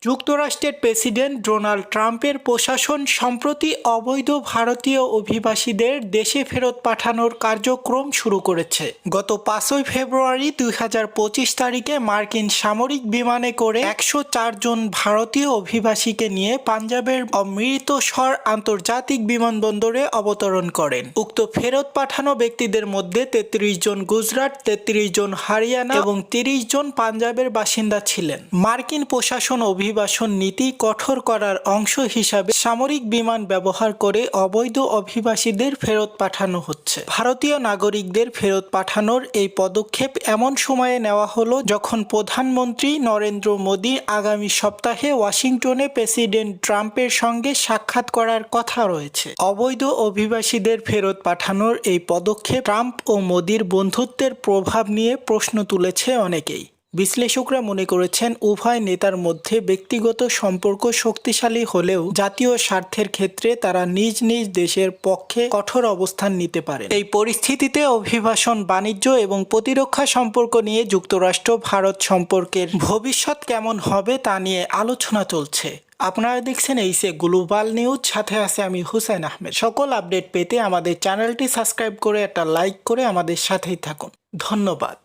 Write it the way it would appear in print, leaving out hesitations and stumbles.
যুক্তরাষ্ট্রের president Donald ট্রাম্পের প্রশাসন সম্প্রতি অবৈধ ভারতীয় অভিবাসীদের দেশে ফেরত পাঠানোর কার্যক্রম শুরু করেছে। গত 5 ফেব্রুয়ারি 2025 তারিখে মার্কিন সামরিক বিমানে করে 104 জন ভারতীয় অভিবাসীকে নিয়ে পাঞ্জাবের অমৃতসর আন্তর্জাতিক বিমানবন্দরে অবতরণ করেন। উক্ত ফেরত পাঠানো ব্যক্তিদের মধ্যে 33 জন গুজরাট, 33 জন হরিয়ানা এবং 30 জন পাঞ্জাবের বাসিন্দা ছিলেন। মার্কিন প্রশাসন অভিবাসন নীতি কঠোর করার অংশ হিসাবে সামরিক বিমান ব্যবহার করে অবৈধ অভিবাসীদের ফেরত পাঠানো হচ্ছে। ভারতীয় নাগরিকদের ফেরত পাঠানোর এই পদক্ষেপ এমন সময়ে নেওয়া হলো যখন প্রধানমন্ত্রী নরেন্দ্র মোদী আগামী সপ্তাহে ওয়াশিংটনে প্রেসিডেন্ট ট্রাম্পের সঙ্গে সাক্ষাৎ করার কথা রয়েছে। অবৈধ অভিবাসীদের ফেরত পাঠানোর এই পদক্ষেপ ট্রাম্প ও মোদীর বন্ধুত্বের প্রভাব নিয়ে প্রশ্ন তুলেছে অনেকেই। বিশ্লেষকরা মনে করেছেন উভয় নেতার মধ্যে ব্যক্তিগত সম্পর্ক শক্তিশালী হলেও জাতীয় স্বার্থের ক্ষেত্রে তারা নিজ নিজ দেশের পক্ষে কঠোর অবস্থান নিতে পারেন। এই পরিস্থিতিতে অভিবাসন, বাণিজ্য এবং প্রতিরক্ষা সম্পর্ক নিয়ে যুক্তরাষ্ট্র ভারত সম্পর্কের ভবিষ্যৎ কেমন হবে তা নিয়ে আলোচনা চলছে। আপনারা দেখছেন এইসে গ্লোবাল নিউজ, সাথে আছে আমি হুসাইন আহমেদ। সকল আপডেট পেতে আমাদের চ্যানেলটি সাবস্ক্রাইব করে একটা লাইক করে আমাদের সাথেই থাকুন। ধন্যবাদ।